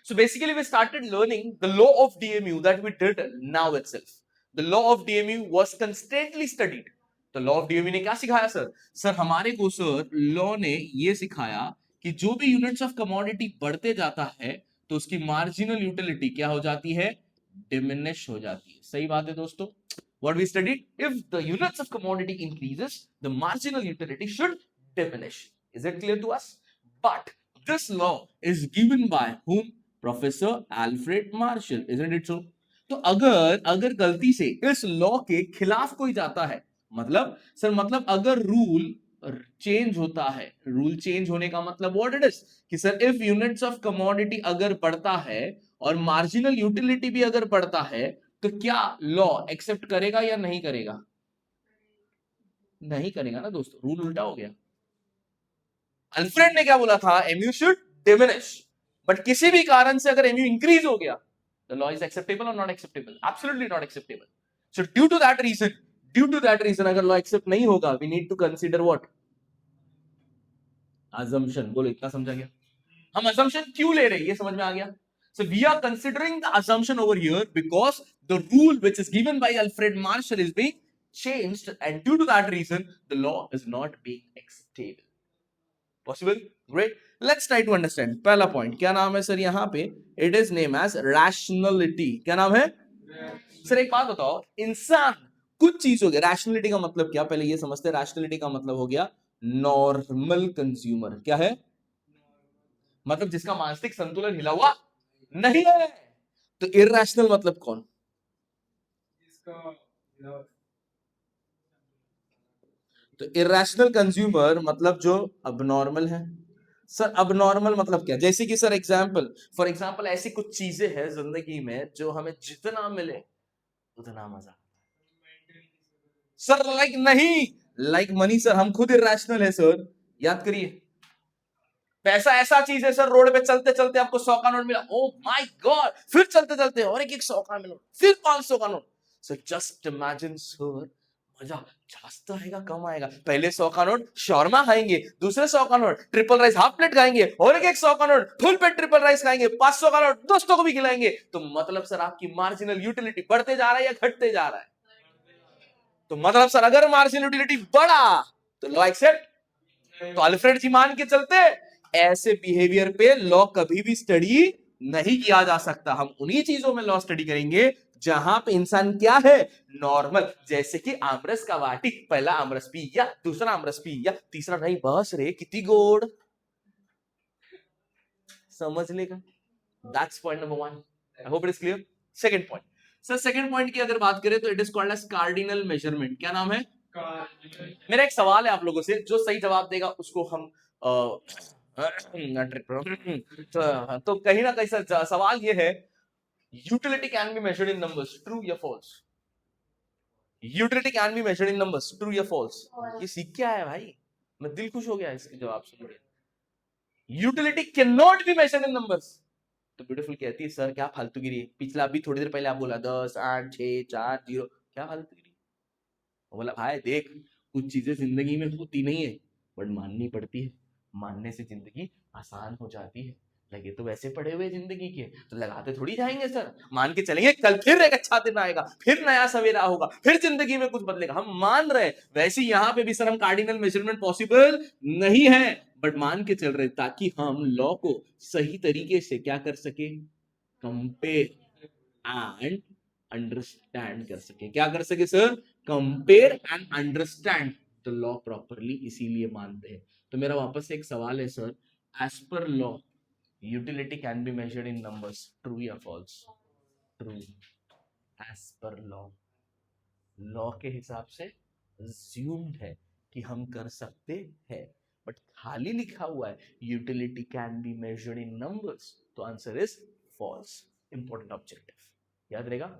So basically we started learning the law of DMU that we did now itself. The law of DMU was constantly studied. तो law of DMU ने क्या सिखाया sir? Sir हमारे को sir law ने ये सिखाया कि जो भी यूनिट्स ऑफ कमोडिटी बढ़ते जाता है तो उसकी मार्जिनल यूटिलिटी क्या हो जाती है? डिमिनिश हो जाती है. सही बात है दोस्तों. What we studied, if the units of commodity increases, the marginal utility should diminish. Is it clear to us? But this law is given by whom? Professor Alfred Marshall. Isn't it so? तो अगर गलती से इस law के खिलाफ कोई जाता है, मतलब सर मतलब अगर रूल चेंज होता है, रूल चेंज होने का मतलब व्हाट इट इज कि sir if units of commodity अगर बढ़ता है और मार्जिनल यूटिलिटी भी अगर बढ़ता है तो क्या लॉ एक्सेप्ट करेगा या नहीं करेगा? नहीं करेगा ना दोस्तों, रूल उल्टा हो गया. अल्फ्रेड ने क्या बोला था? MU should diminish. बट किसी भी कारण से अगर एमयू इंक्रीज हो गया, द लॉ इज एक्सेप्टेबल और not acceptable? Absolutely not acceptable. So due to that reason अगर लॉ एक्सेप्ट नहीं होगा, we need to consider what? Assumption. बोलो इतना समझा गया? हम अजम्पशन क्यों ले रहे हैं ये समझ में आ गया? So we are considering the assumption over here because the rule which is given by Alfred Marshall is being changed, and due to that reason the law is not being acceptable. Possible? Great. Let's try to understand. पहला point क्या नाम है sir यहाँ पे? It is named as rationality. क्या नाम है? Sir एक बात बताओ, इंसान कुछ चीज हो गया, रैशनलिटी का मतलब क्या? पहले ये समझते हैं. रैशनलिटी का मतलब हो गया नॉर्मल कंज्यूमर. क्या है? मतलब जिसका मानसिक संतुलन हिला हुआ नहीं है. तो इरैशनल मतलब कौन? तो इरैशनल कंज्यूमर मतलब जो अबनॉर्मल है. सर अबनॉर्मल मतलब क्या? जैसे कि सर एग्जांपल, फॉर एग्जांपल ऐसी कुछ चीजें हैं जिंदगी में जो हमें जितना मिले उतना मजा. सर लाइक नहीं, लाइक मनी. सर हम खुद इरैशनल है सर. याद करिए, पैसा ऐसा चीज है सर, रोड पे चलते चलते आपको 100 का नोट मिला, ओ माय गॉड, फिर चलते चलते और एक 100 का नोट, फिर 500 का note. So just imagine sir, मजा जास्त आएगा कम आएगा? पहले 100 का नोट शॉर्मा खाएंगे, दूसरे 100 का note triple rice half plate खाएंगे, और एक 100 का note full plate triple rice खाएंगे, 500 का नोट दोस्तों को भी खिलाएंगे. तो मतलब सर आपकी मार्जिनल यूटिलिटी बढ़ते जा रहा है या घटते जा रहा है? तो मतलब सर अगर मार्जिनल यूटिलिटी बढ़ा तो लॉ एक्सेप्ट. तो अल्फ्रेड जी मान के चलते ऐसे बिहेवियर पे लॉ कभी भी स्टडी नहीं किया जा सकता. हम उन्हीं चीजों में लॉ स्टडी करेंगे जहां पे इंसान क्या है? नॉर्मल. जैसे कि आमरस का वाटी, पहला आमरस पी या दूसरा आमरस पी या तीसरा नहीं, बस रे कितनी गोड़. समझ लेगा. That's point number 1. I hope it is clear. Second point. Sir second point की अगर बात करें तो it is called as cardinal measurement. क्या नाम है? मेरा एक सवाल है आप लोगों से, जो सही जवाब देगा उसको हम तो कहीं ना कहीं सर सवाल ये है, utility can be measured in numbers, true या false? Utility can be measured in numbers, true या फॉल्स? ये सीख क्या है भाई, मैं दिल खुश हो गया इसके जवाब से. Utility can not be measured in numbers. तो ब्यूटीफुल कहती है सर क्या फालतूगिरी है, पिछला अभी थोड़ी देर पहले आप बोला 10 8 6 4 0, क्या फालतूगिरी. बोला भाई देख, कुछ चीजें जिंदगी में होती नहीं है बट माननी पड़ती है, मानने से जिंदगी आसान हो जाती है. लगे तो वैसे पड़े हुए जिंदगी के, तो लगाते थोड़ी जाएंगे सर. मान के चलेंगे कल फिर एक अच्छा दिन आएगा, फिर नया सवेरा होगा, फिर जिंदगी में कुछ बदलेगा. हम मान रहे, वैसे यहाँ पे भी सर हम कार्डिनल मेजरमेंट पॉसिबल नहीं है बट मान के चल रहे ताकि हम लॉ को सही तरीके से क्या कर सके? कंपेयर एंड अंडरस्टैंड कर सके. क्या कर सके sir? Compare and understand the law properly, इसीलिए मानते हैं. तो मेरा वापस से एक सवाल है sir, as per law utility can be measured in numbers, true या false? True. As per law, law के हिसाब से अज्यूम्ड है कि हम कर सकते हैं, बट खाली लिखा हुआ है utility can be measured in numbers, तो answer is false. Important objective याद रहेगा.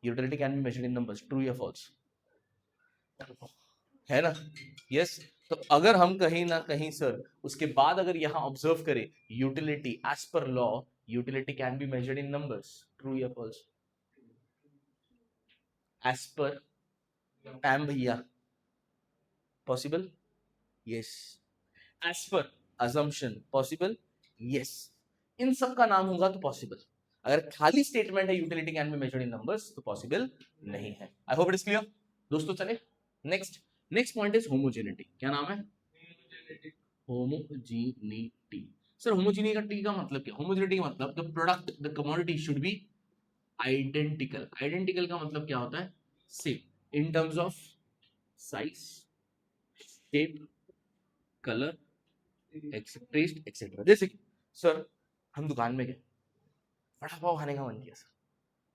Utility can be measured in numbers, true या फॉल्स? है ना? यस. तो अगर हम कहीं ना कहीं सर उसके बाद अगर यहां ऑब्जर्व करें utility as per law, utility can be measured in numbers, true या फॉल्स? एज पर टाइम भैया possible? Yes. As per assumption possible? Yes. इन सब का नाम होगा तो पॉसिबल। अगर खाली स्टेटमेंट है utility can be measured in numbers तो पॉसिबल नहीं है। आई होप इट इज क्लियर दोस्तों। चले नेक्स्ट पॉइंट इज होमोजेनिटी। क्या नाम है? होमोजीनिटी। सर होमोजीनिटी का मतलब क्या? होमोजीनिटी का मतलब the product the commodity should be identical. Identical का मतलब क्या होता है? Same in terms of size, shape, colour, taste etcetera. जैसे कि सर हम दुकान में गए, वड़ा पाव खाने का मन किया सर,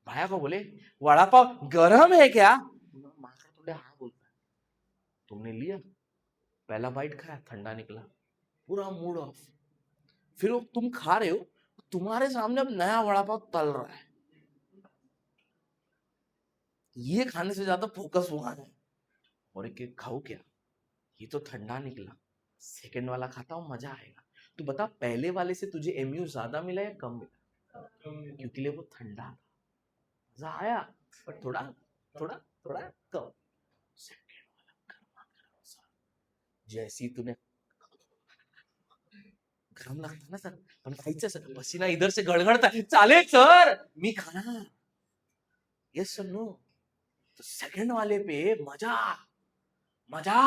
भाया को बोले वड़ा पाव गरम है क्या? माखा थोड़े हाँ बोलता है। तुमने लिया, पहला बाइट खाया, ठंडा निकला, पूरा मूड ऑफ। फिर वो तुम खा रहे हो, तुम्हारे सामने अब नया वड़ा पाव तल रहा है, ये खाने से ज्यादा फोकस हुआ है और एक खाओ क्या, ये तो ठंडा निकला, सेकंड वाला खाता हूँ मजा आएगा। तो बता पहले वाले से तुझे एमयू ज्यादा मिला या कम मिला? क्योंकि ले वो ठंडा था, मजा आया, पर थोड़ा थोड़ा थोड़ा कम। सेकंड वाला गर्मा गर्म सा, जैसी तूने, गरम लागतं ना सर, पण खायचं सर, पसीना इधर से गड़गड़ता है, चालेल सर मी खाना, यस सर नो। तो सेकंड वाले पे मजा मजा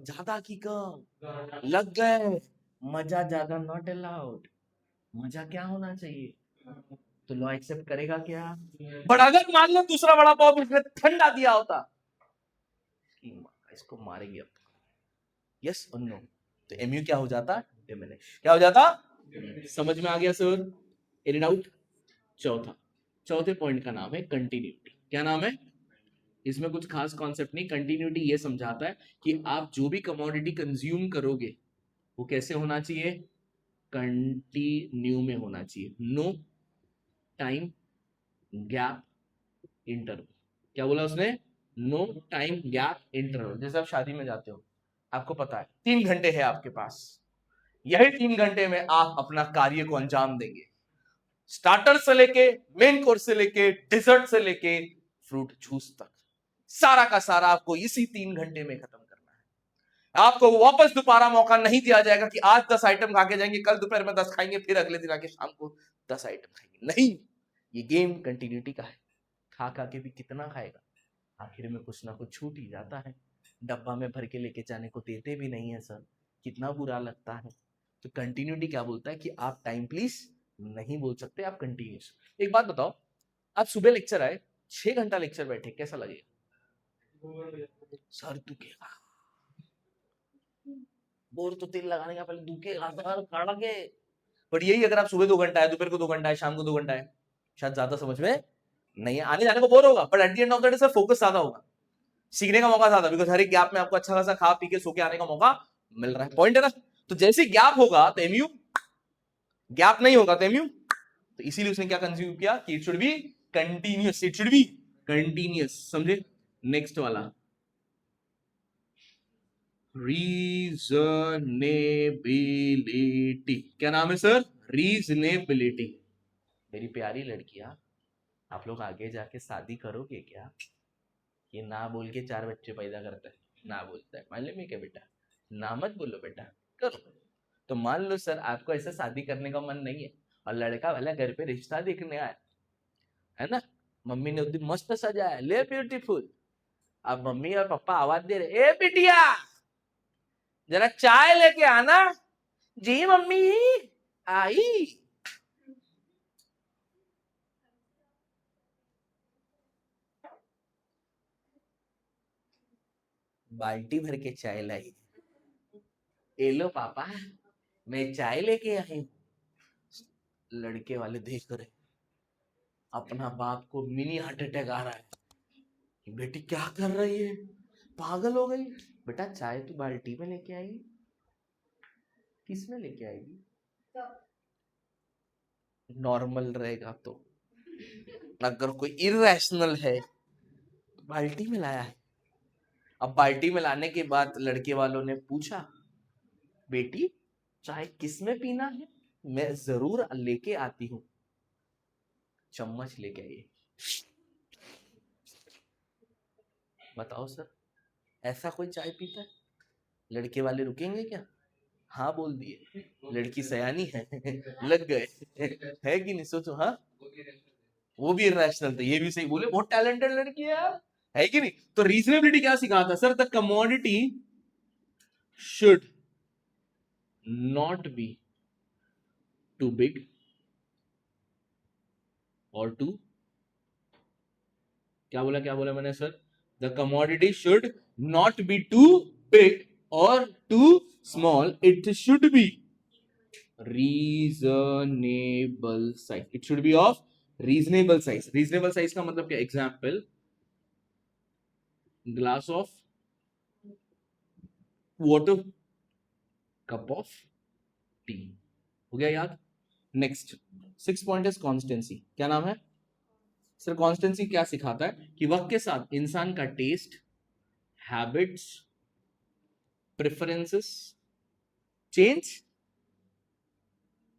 ज्यादा की कम लग गए, मजा ज्यादा नॉट अलाउड। मजा क्या होना चाहिए? तो लॉ एक्सेप्ट करेगा क्या? बट अगर मान लो दूसरा बड़ा पाव उसने ठंडा दिया होता, इसको मारेंगे अब, यस और नो, तो एमयू क्या हो जाता? डिमिनिश। क्या हो जाता? समझ में आ गया सर? Any doubt? चौथे पॉइंट का नाम है कंटिन्यूटी। क्या नाम है? इसमें कुछ खास कॉन्सेप्ट नहीं, कंटिन्यूटी ये समझाता है कि आप जो भी कमोडिटी कंज्यूम करोगे वो कैसे होना चाहिए? कंटिन्यू में होना चाहिए। No time gap interval. क्या बोला उसने? No time gap interval. जैसे आप शादी में जाते हो, आपको पता है 3 घंटे है आपके पास, यही 3 घंटे में आप अपना कार्य को अंजाम देंगे, स्टार्टर से लेके मेन कोर्स से लेके डिजर्ट से लेके फ्रूट जूस तक, सारा का सारा आपको इसी 3 घंटे में खत्म करना है। आपको वापस दोबारा मौका नहीं दिया जाएगा कि आज 10 आइटम खा के जाएंगे, कल दोपहर में 10 खाएंगे, फिर अगले दिन आके शाम को 10 आइटम खाएंगे। नहीं, ये गेम कंटिन्यूटी का है। खा खा के भी कितना खाएगा, आखिर में कुछ ना कुछ छूट ही जाता है। डब्बा में भर के लेके जाने को देते भी नहीं है सर, कितना बुरा लगता है। तो कंटिन्यूटी क्या बोलता है कि आप टाइम प्लीज नहीं बोल सकते, आप कंटिन्यूस। एक बात बताओ, आप सुबह लेक्चर आए, 6 घंटा लेक्चर बैठे, कैसा लगेगा? सर दुखेगा, बोर तो तेल लगाने का पहले दुखेगा सर खड़ा के। बट यही अगर आप सुबह 2 घंटा है, दोपहर को 2 घंटा है, शाम को 2 घंटा है, शायद ज्यादा समझ में नहीं है, आने जाने को बोर होगा, but at the end of the day sir focus ज्यादा होगा, सीखने का मौका ज्यादा, बिकॉज हर एक गैप में आपको अच्छा खासा खा पी के सो के आने का मौका मिल रहा है। पॉइंट है ना? तो जैसे गैप होगा तो एमयू, गैप नहीं होगा तो एमयू, तो इसीलिए उसने क्या कंज्यूम किया कि it should B continuous, it should B continuous. समझे? नेक्स्ट वाला रीजनेबिलिटी। क्या नाम है सर? रीजनेबिलिटी। मेरी प्यारी लड़कियां, आप लोग आगे जाके शादी करोगे क्या? ये ना बोल के 4 बच्चे पैदा करता है, ना बोलता है, मालूम है क्या बेटा? ना मत बोलो बेटा, करो। तो मान लो सर आपको ऐसा शादी करने का मन नहीं है और लड़का वाला घर पे रिश्ता देखने आया है ना, मम्मी ने उस दिन मस्त सजाया, ले ब्यूटीफुल, अब मम्मी और पापा आवाज दे रहे, ए बिटिया जरा चाय लेके आना। जी मम्मी आई। बाल्टी भर के चाय लाई, ए लो पापा मैं चाय लेके आई हूं। लड़के वाले देख रहे, अपना बाप को मिनी हार्ट अटैक आ रहा है कि बेटी क्या कर रही है, पागल हो गई। बेटा चाय तू बाल्टी में लेके आएगी, किस में लेके आएगी? नॉर्मल रहेगा तो, अगर कोई इरेशनल है तो बाल्टी में लाया है। अब बाल्टी में लाने के बाद लड़के वालों ने पूछा, बेटी चाय किस में पीना है? मैं जरूर लेके आती हूँ। चम्मच लेके आइए। बताओ सर, ऐसा कोई चाय पीता है? लड़के वाले रुकेंगे क्या? हाँ बोल दिए, लड़की सयानी है लग गए है कि नहीं, सोचो। हाँ वो भी इरेशनल थे, ये भी सही बोले, बहुत टैलेंटेड लड़की है यार, है कि नहीं। तो रीजनेबिलिटी क्या सिखाता sir, the commodity should not be too big और टू, क्या बोला मैंने sir, the commodity should not be too big और too small, it should be reasonable size, it should be of reasonable size. Reasonable size का मतलब क्या, example glass of water, cup of tea, हो गया याद। नेक्स्ट 6 पॉइंट इज कॉन्स्टेंसी, क्या नाम है सर, कॉन्स्टेंसी क्या सिखाता है कि वक्त के साथ इंसान का टेस्ट, हैबिट्स, प्रेफरेंसेस चेंज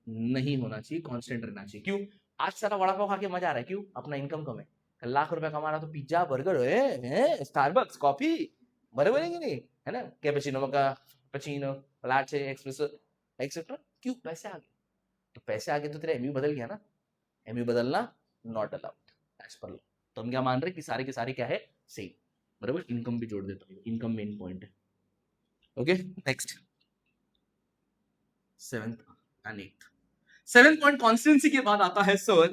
नहीं होना चाहिए, कांस्टेंट रहना चाहिए। क्यों, आज सारा वड़ा पाव खा के मजा आ रहा है, क्यों, अपना इनकम कम है, कल लाख रुपया कमा रहा तो पिज्जा बर्गर है, स्टारबक्स कॉफी, बराबर है कि नहीं, है ना, कैपेचिनो का पचीनो, लाटे, एक्सप्रेसो एक्सेट्रा, क्यों, पैसे आ गए, तो पैसे आगे तो तेरा एमयू बदल गया ना, एमयू बदलना not allowed as per law. तो हम क्या मान रहे हैं कि सारे के सारे क्या है, सेम, बराबर। इनकम भी जोड़ देता हूँ, इनकम मेन पॉइंट है। Okay next 7th and 8th। 7th point constituency के बाद आता है सर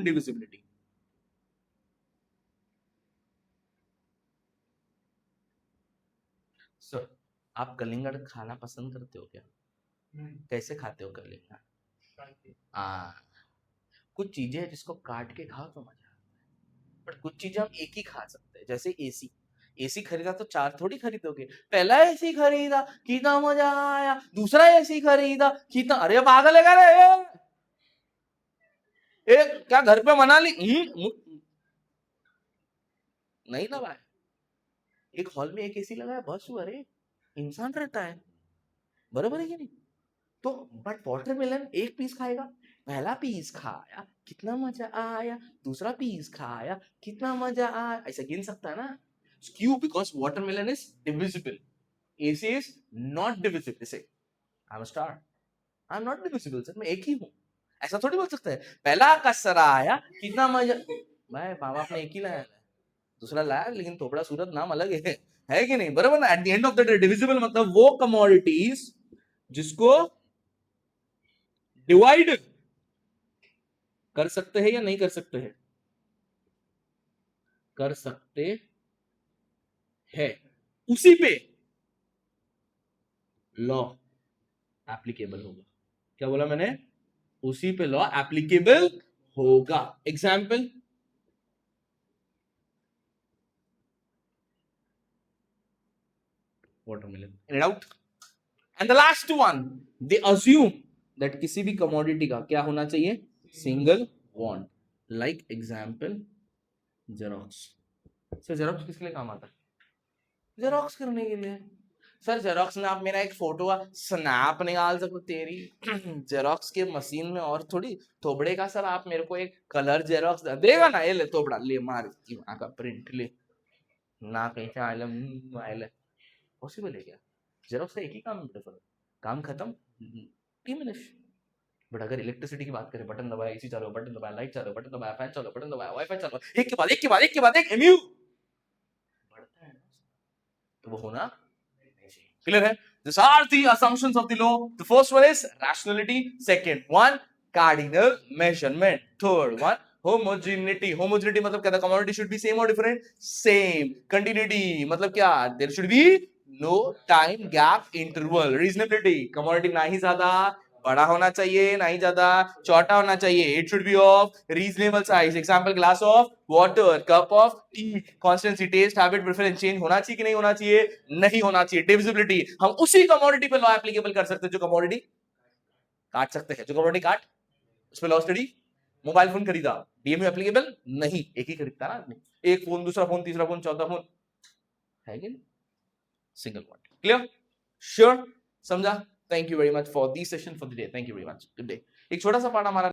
डिविजिबिलिटी। सर आप कलिंगड़ खाना पसंद करते हो क्या, कैसे खाते हो कलिंगड़, कुछ चीजें हैं जिसको काट के खाओ तो मजा, बट कुछ चीजें हम एक ही खा सकते हैं, जैसे एसी, एसी खरीदा तो 4 थोड़ी खरीदोगे, पहला एसी खरीदा कितना मजा आया, दूसरा एसी खरीदा कितना, अरे पागल है क्या रे, क्या घर पे मना ली, नहीं लगाया, एक हॉल में एक एसी लगाया बस हुआ, अरे इंसान रहता है, बराबर है कि नहीं। तो बट वाटरमेलन एक पीस खाएगा, पहला पीस खाया कितना मजा आया, दूसरा पीस खाया कितना मजा आया, ऐसा गिन सकता है ना, क्यों, because watermelon is divisible, AC is not divisible, say I am star, I am not divisible sir, मैं एक ही हूं, ऐसा थोड़ी बोल सकता है, पहला कसरा आया कितना मजा, मैं माँ बाप ने एक ही लाया, दूसरा लाया लेकिन थोपड़ा सूरत नाम अलग है कि नहीं, बराबर ना। At the end of the day divisible मतलब वो कमोडिटीज जिसको डिवाइड कर सकते हैं या नहीं कर सकते हैं, कर सकते हैं, उसी पे लॉ एप्लीकेबल होगा, क्या बोला मैंने, उसी पे लॉ एप्लीकेबल होगा। Example watermelon, in out. And the last one, they assume that किसी भी कमोडिटी का क्या होना चाहिए, single bond, like example xerox. Sir xerox किसके लिए काम आता है, जेरोक्स करने के लिए, सर जेरोक्स में आप मेरा एक फोटो स्नैप निकाल सको तेरी जेरोक्स के मशीन में, और थोड़ी थोबड़े का सर आप मेरे को एक कलर जेरोक्स देगा ना, ये ले थोबड़ा ले मार वहां का प्रिंट ले, ना कहीं से आइल पॉसिबल है क्या, जेरोक्स का एक ही काम है सर, काम खत्म, फिनिश। बट अगर इलेक्ट्रिसिटी की बात करें, बटन दबाया एसी चालू, बटन दबाया लाइट चालू, बटन दबाया फैन चालू, बटन दबाया वाईफाई चालू, एक के बाद एक के बाद एक के बाद एक एमयू बढ़ता है ना, तो वो होना clear है। These are the assumptions of the law. The first one is rationality, second one cardinal measurement, third one homogeneity. Homogeneity मतलब क्या था, commodity should be same or different, same. Continuity मतलब क्या, there should be no time gap interval. Reasonability, commodity ना ही ज्यादा बड़ा होना चाहिए ना ही ज्यादा छोटा होना चाहिए, it should be of reasonable size, example glass of water, cup of tea, constancy, taste, habit, preference change होना चाहिए कि नहीं होना चाहिए, नहीं होना चाहिए। डिविजिबिलिटी, हम उसी कमोडिटी पे लॉ एप्लीकेबल कर सकते हैं जो कमोडिटी काट सकते हैं, जो कमोडिटी काट उस पे लॉ स्टडी। मोबाइल फोन खरीदा, डीएमयू एप्लीकेबल नहीं, एक ही खरीदता ना आदमी, एक फोन, दूसरा फोन, तीसरा फोन, चौथा फोन, है कि नहीं, सिंगल पॉइंट, क्लियर, श्योर, समझा। Thank you very much for this session for the day, thank you very much, good day. एक छोटा सा पार्ट हमारा